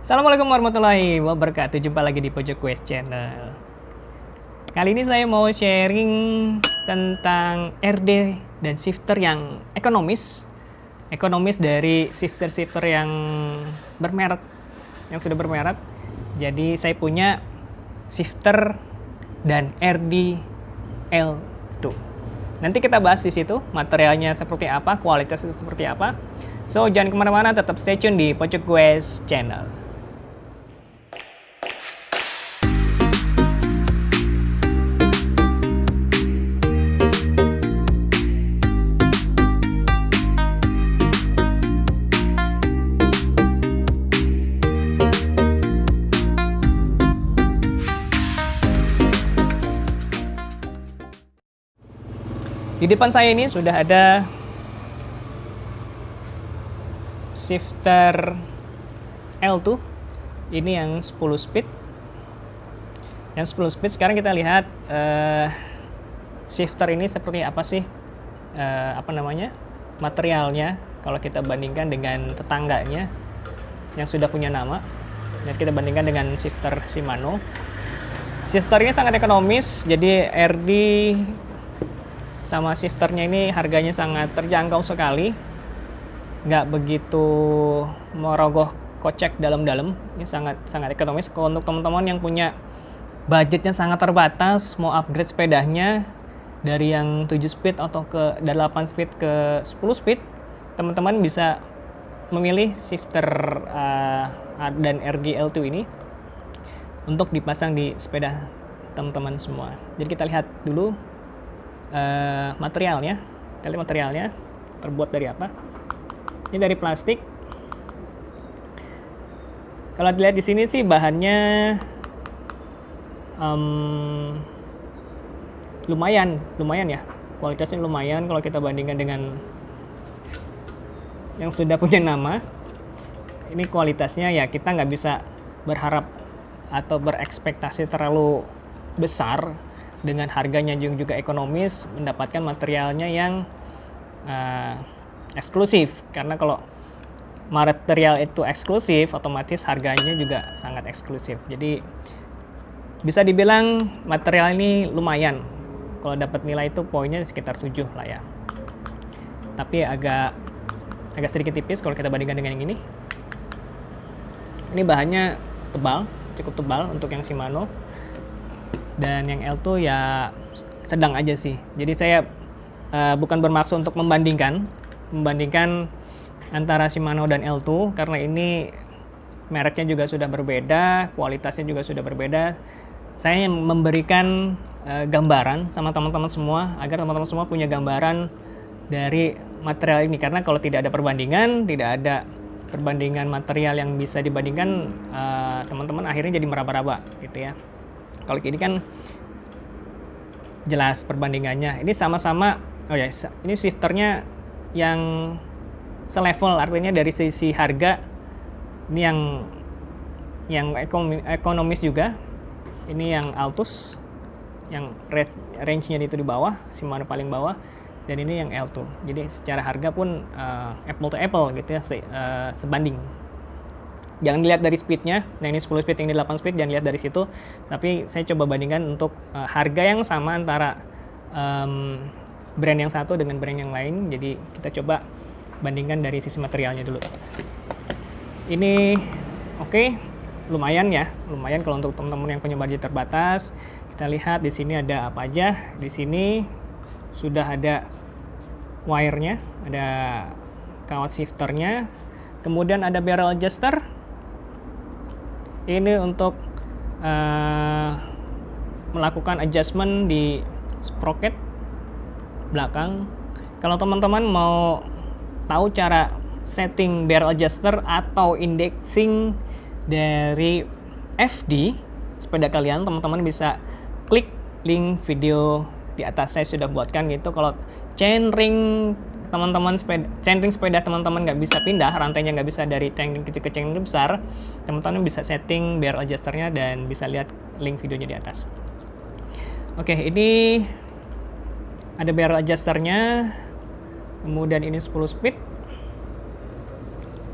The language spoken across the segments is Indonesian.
Assalamualaikum warahmatullahi wabarakatuh. Jumpa lagi di Pojok Quest Channel. Kali ini saya mau sharing tentang RD dan shifter yang ekonomis. Ekonomis dari shifter-shifter yang bermerek, yang sudah bermerek. Jadi saya punya shifter dan RD L2. Nanti kita bahas di situ materialnya seperti apa, kualitasnya seperti apa. So jangan kemana-mana, tetap stay tune di Pojok Quest Channel. Di depan saya ini sudah ada shifter L2. Ini yang 10 speed. Yang 10 speed sekarang kita lihat shifter ini seperti apa sih materialnya kalau kita bandingkan dengan tetangganya yang sudah punya nama. Dan kita bandingkan dengan shifter Shimano. Shifter ini sangat ekonomis, jadi RD sama shifternya ini harganya sangat terjangkau sekali, nggak begitu merogoh kocek dalam-dalam. Ini sangat ekonomis untuk teman-teman yang punya budgetnya sangat terbatas, mau upgrade sepedanya dari yang 7 speed atau ke 8 speed ke 10 speed. Teman-teman bisa memilih shifter dan RD L2 ini untuk dipasang di sepeda teman-teman semua. Jadi kita lihat dulu materialnya. Kita lihat materialnya terbuat dari apa. Ini dari plastik. Kalau dilihat di sini sih bahannya lumayan ya. Kualitasnya lumayan kalau kita bandingkan dengan yang sudah punya nama. Ini kualitasnya ya kita nggak bisa berharap atau berekspektasi terlalu besar. Dengan harganya juga ekonomis, mendapatkan materialnya yang eksklusif. Karena kalau material itu eksklusif, otomatis harganya juga sangat eksklusif. Jadi bisa dibilang material ini lumayan. Kalau dapat nilai itu poinnya sekitar 7 lah ya. Tapi agak sedikit tipis kalau kita bandingkan dengan yang ini. Ini bahannya tebal, cukup tebal untuk yang Shimano. Dan yang L2 ya sedang aja sih. Jadi saya bukan bermaksud untuk membandingkan antara Shimano dan L2, karena ini mereknya juga sudah berbeda, kualitasnya juga sudah berbeda. Saya memberikan gambaran sama teman-teman semua agar teman-teman semua punya gambaran dari material ini, karena kalau tidak ada perbandingan material yang bisa dibandingkan, teman-teman akhirnya jadi meraba-raba gitu ya. Kalau ini kan jelas perbandingannya. Ini sama-sama, ini shifternya yang selevel, artinya dari sisi harga ini yang ekonomis juga. Ini yang Altus, yang range-nya itu di bawah, Shimano paling bawah, dan ini yang L2. Jadi secara harga pun apple to apple gitu ya, sebanding. Jangan dilihat dari speednya, yang ini 10 speed, yang ini 8 speed, jangan lihat dari situ. Tapi saya coba bandingkan untuk harga yang sama antara brand yang satu dengan brand yang lain. Jadi kita coba bandingkan dari sisi materialnya dulu. Ini oke, lumayan ya, lumayan kalau untuk teman-teman yang punya budget terbatas. Kita lihat di sini ada apa aja. Di sini sudah ada wire-nya, ada kawat shifternya, kemudian ada barrel adjuster. Ini untuk melakukan adjustment di sprocket belakang. Kalau teman-teman mau tahu cara setting barrel adjuster atau indexing dari FD sepeda kalian, teman-teman bisa klik link video di atas. Saya sudah buatkan gitu. Kalau chainring sepeda teman-teman nggak bisa pindah, rantainya nggak bisa dari chainring kecil ke chainring besar, teman-teman bisa setting barrel adjusternya dan bisa lihat link videonya di atas. Oke, ini ada barrel adjusternya, kemudian ini 10 speed,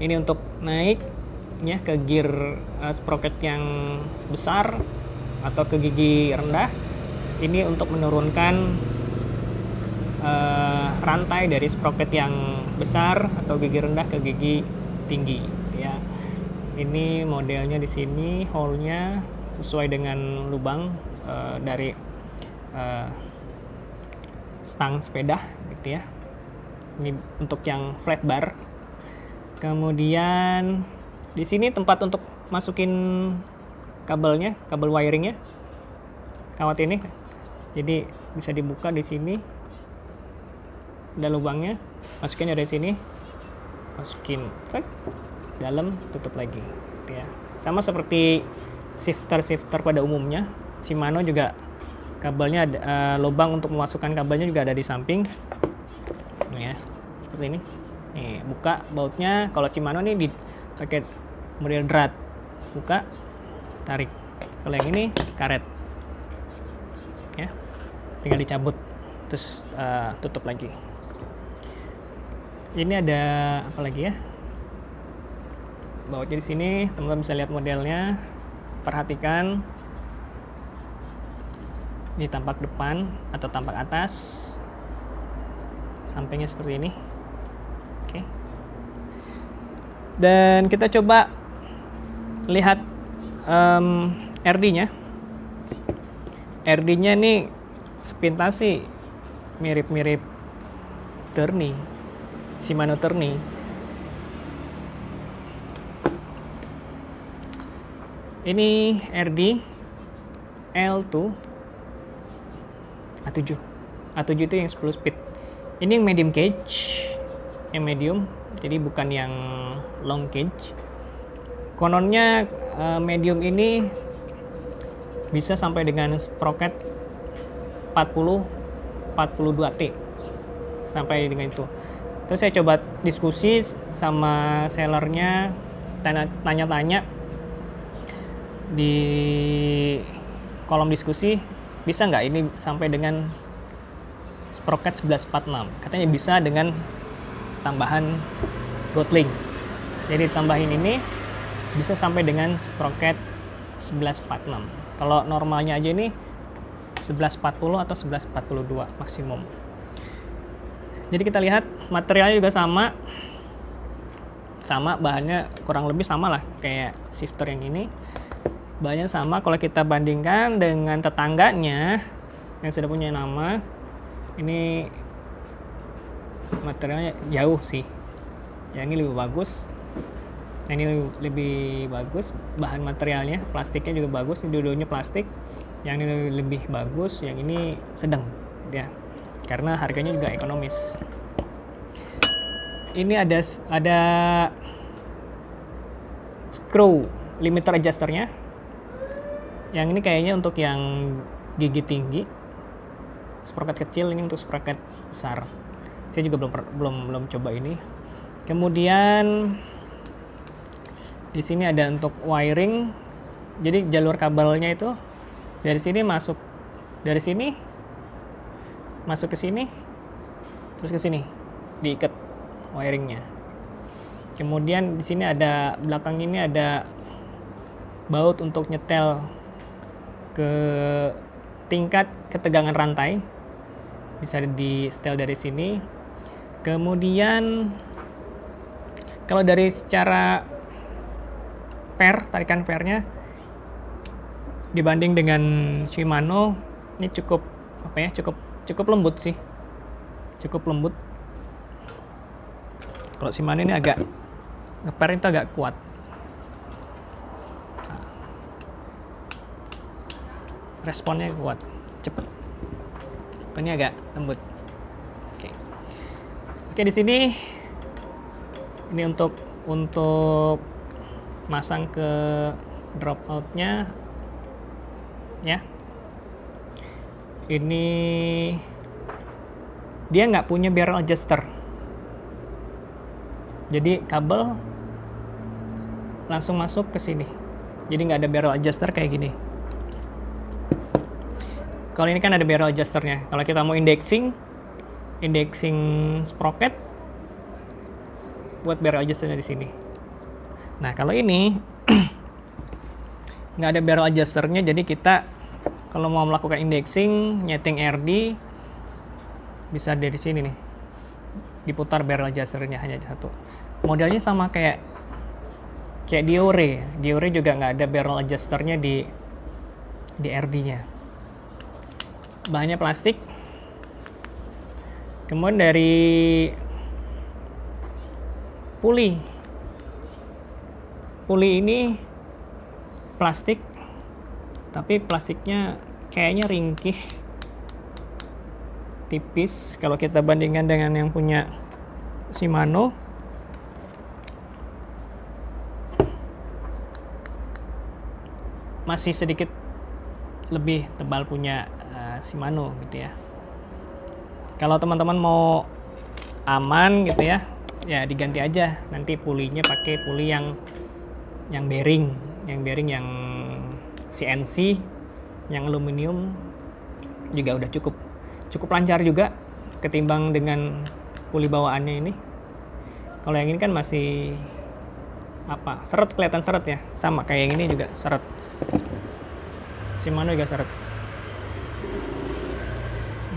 ini untuk naik, ya, ke gear sprocket yang besar atau ke gigi rendah. Ini untuk menurunkan rantai dari sprocket yang besar atau gigi rendah ke gigi tinggi, ya. Ini modelnya di sini, hole-nya sesuai dengan lubang dari stang sepeda, gitu ya. Ini untuk yang flat bar. Kemudian di sini tempat untuk masukin kabelnya, kabel wiringnya, kawat ini. Jadi bisa dibuka di sini, ada lubangnya, masukin dari sini, masukin dalam, tutup lagi, gitu ya. Sama seperti shifter pada umumnya, Shimano juga kabelnya ada, lubang untuk memasukkan kabelnya juga ada di samping, ya, seperti ini. Nih, buka bautnya. Kalau Shimano nih pakai model drat, buka, tarik. Kalau yang ini karet, ya, tinggal dicabut, terus tutup lagi. Ini ada apa lagi ya? Bautnya di sini, teman-teman bisa lihat modelnya. Perhatikan, ini tampak depan atau tampak atas, sampingnya seperti ini. Oke. Dan kita coba lihat RD-nya. RD-nya ini sepintas sih mirip-mirip Tourney, Shimano Tourney. Ini RD L2 A7. A7 itu yang 10 speed. Ini yang medium cage, yang medium, jadi bukan yang long cage. Kononnya medium ini bisa sampai dengan sprocket 42T sampai dengan itu. Terus saya coba diskusi sama sellernya, tanya-tanya di kolom diskusi, bisa nggak ini sampai dengan sprocket 1146. Katanya bisa dengan tambahan Gotling. Jadi tambahin ini bisa sampai dengan sprocket 1146. Kalau normalnya aja ini 1140 atau 1142 maksimum. Jadi kita lihat materialnya juga sama, bahannya kurang lebih sama lah kayak shifter yang ini. Bahannya sama. Kalau kita bandingkan dengan tetangganya yang sudah punya nama, ini materialnya jauh sih. Yang ini lebih bagus. Yang ini lebih bagus bahan materialnya, plastiknya juga bagus. Ini dua-duanya plastik. Yang ini lebih bagus, yang ini sedang, ya. Karena harganya juga ekonomis. Ini ada screw limiter adjusternya. Yang ini kayaknya untuk yang gigi tinggi, sprocket kecil, ini untuk sprocket besar. Saya juga belum coba ini. Kemudian di sini ada untuk wiring. Jadi jalur kabelnya itu dari sini masuk, dari sini masuk ke sini, terus ke sini diikat wiringnya. Kemudian di sini ada, belakang ini ada baut untuk nyetel ke tingkat ketegangan rantai, bisa di setel dari sini. Kemudian kalau dari secara tarikan pernya dibanding dengan Shimano, ini cukup lembut sih, cukup lembut. Kalau Shimano ini agak ngeper itu agak kuat. Responnya kuat, cepet. Ini agak lembut. Oke, di sini ini untuk masang ke drop out-nya, ya. Ini dia nggak punya barrel adjuster. Jadi kabel langsung masuk ke sini. Jadi nggak ada barrel adjuster kayak gini. Kalau ini kan ada barrel adjusternya. Kalau kita mau indexing sprocket, buat barrel adjusternya di sini. Nah kalau ini nggak ada barrel adjusternya, jadi kita kalau mau melakukan indexing, nyeting RD, bisa dari sini nih, diputar barrel adjusternya hanya satu. Modelnya sama kayak Diore. Diore juga nggak ada barrel adjusternya di RD-nya. Bahannya plastik. Kemudian dari puli ini plastik, tapi plastiknya kayaknya ringkih, tipis kalau kita bandingkan dengan yang punya Shimano. Masih sedikit lebih tebal punya Shimano gitu ya. Kalau teman-teman mau aman gitu ya, ya diganti aja nanti pulinya pakai puli yang bearing, yang CNC, yang aluminium juga udah cukup lancar juga ketimbang dengan puli bawaannya ini. Kalau yang ini kan masih seret, kelihatan seret ya, sama kayak yang ini juga seret. Shimano juga seret,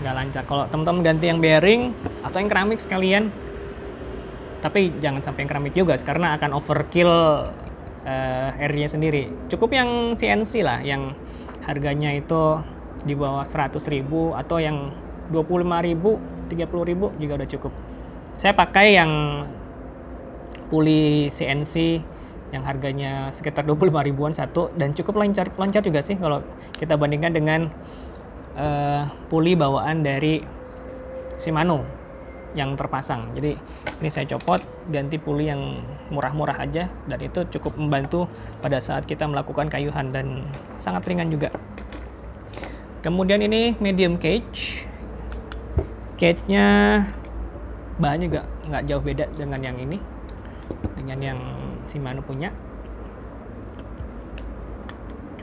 nggak lancar. Kalau teman-teman ganti yang bearing atau yang keramik sekalian, tapi jangan sampai yang keramik juga karena akan overkill R-nya sendiri. Cukup yang CNC lah, yang harganya itu di bawah 100.000 atau yang 25.000, 30.000 juga udah cukup. Saya pakai yang puli CNC yang harganya sekitar 25 ribuan satu, dan cukup lancar juga sih kalau kita bandingkan dengan puli bawaan dari Shimano yang terpasang. Jadi ini saya copot, ganti puli yang murah-murah aja, dan itu cukup membantu pada saat kita melakukan kayuhan dan sangat ringan juga. Kemudian ini medium cage. Cage-nya bahannya juga nggak jauh beda dengan yang ini, dengan yang Shimano punya.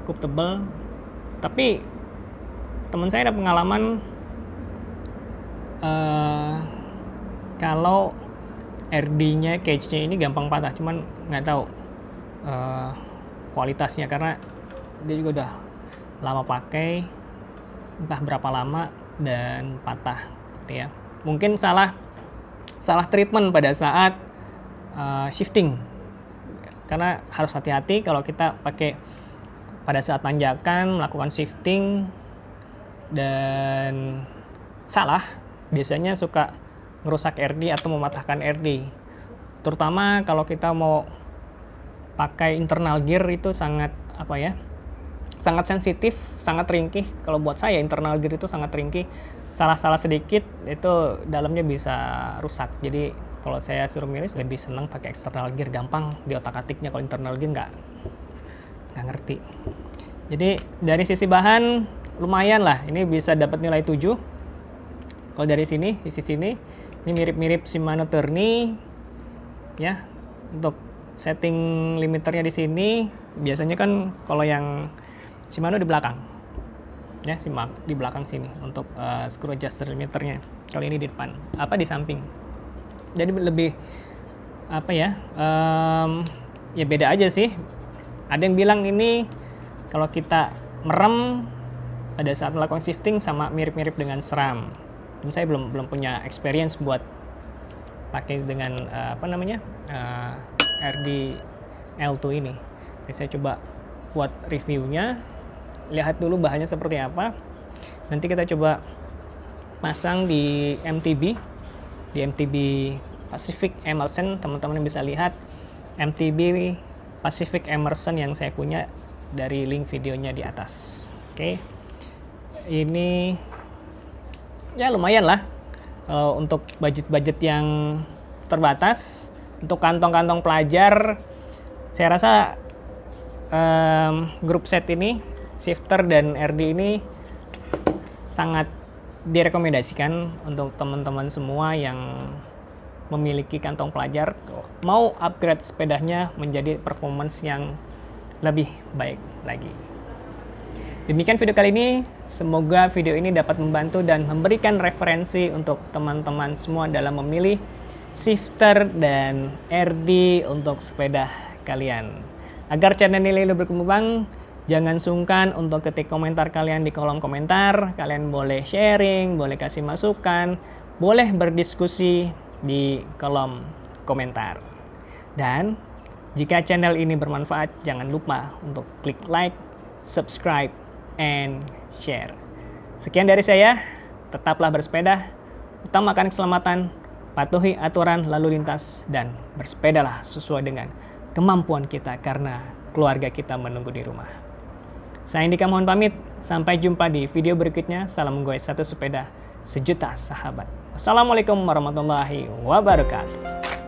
Cukup tebal, tapi teman saya ada pengalaman kalau RD-nya, cage-nya ini gampang patah, cuman nggak tahu kualitasnya karena dia juga udah lama pakai, entah berapa lama, dan patah gitu ya. Mungkin salah treatment pada saat shifting, karena harus hati-hati kalau kita pakai pada saat tanjakan melakukan shifting dan salah, biasanya suka ngerusak RD atau mematahkan RD. Terutama kalau kita mau pakai internal gear, itu sangat sangat sensitif, sangat ringkih. Kalau buat saya internal gear itu sangat ringkih. Salah sedikit itu dalamnya bisa rusak. Jadi kalau saya suruh milih, lebih senang pakai external gear, gampang di otak-atiknya. Kalau internal gear nggak ngerti. Jadi dari sisi bahan lumayan lah, ini bisa dapat nilai 7. Kalau dari sini, di sisi ini mirip-mirip Shimano Tourney ya. Untuk setting limiternya di sini, biasanya kan kalau yang Shimano di belakang ya, di belakang sini untuk screw adjuster limiternya. Kalau ini di depan, di samping. Jadi lebih ya beda aja sih. Ada yang bilang ini kalau kita merem pada saat melakukan shifting sama mirip-mirip dengan SRAM. Dan saya belum punya experience buat pakai dengan RD L2 ini. Jadi saya coba buat reviewnya, lihat dulu bahannya seperti apa. Nanti kita coba pasang di MTB Pacific Emerson. Teman-teman bisa lihat MTB Pacific Emerson yang saya punya dari link videonya di atas. Oke. Ini ya lumayan lah kalau untuk budget yang terbatas. Untuk kantong-kantong pelajar, saya rasa grup set ini, shifter dan RD ini sangat direkomendasikan untuk teman-teman semua yang memiliki kantong pelajar, mau upgrade sepedanya menjadi performance yang lebih baik lagi. Demikian video kali ini, semoga video ini dapat membantu dan memberikan referensi untuk teman-teman semua dalam memilih shifter dan RD untuk sepeda kalian. Agar channel ini lebih berkembang, jangan sungkan untuk ketik komentar kalian di kolom komentar. Kalian boleh sharing, boleh kasih masukan, boleh berdiskusi di kolom komentar. Dan jika channel ini bermanfaat, jangan lupa untuk klik like, subscribe, and share. Sekian dari saya, tetaplah bersepeda, utamakan keselamatan, patuhi aturan lalu lintas, dan bersepedalah sesuai dengan kemampuan kita karena keluarga kita menunggu di rumah. Saya Indika mohon pamit, sampai jumpa di video berikutnya. Salam goes satu sepeda, sejuta sahabat. Wassalamualaikum warahmatullahi wabarakatuh.